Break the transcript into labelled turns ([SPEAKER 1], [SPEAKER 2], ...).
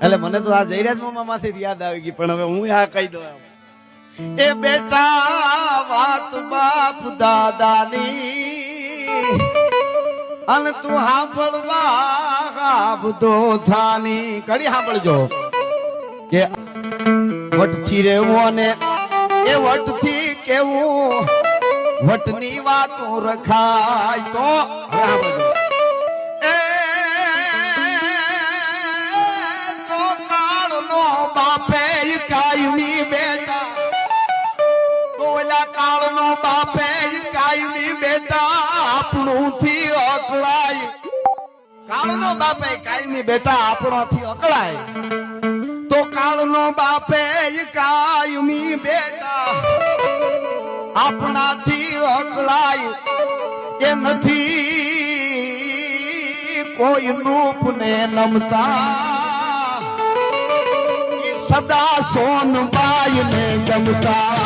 [SPEAKER 1] એટલે મને તો આ જયરાજ મામા માંથી યાદ આવી ગઈ, પણ હવે હું આ કહી દઉં. એ બેટા વાત બાપ દાદાની અને તું સાંભળવા બધો થાની કડી સાંભળજો કે વટથી રહેવું અને એ વટથી કેવું વટની વાતો રખાય તો સાંભળજો. બાપે કાયમી બેટા ઓલા કાળનો બાપે કાયમી બેટા આપણું થી અકળાય. કાળનો બાપે કાયમી બેટા આપણોથી અકળાય તો કાળનો બાપે કાયમી બેટા આપણાથી અકળાય એ નથી કોઈ રૂપને નમતા સદા સોનબાઈ ને જમતા.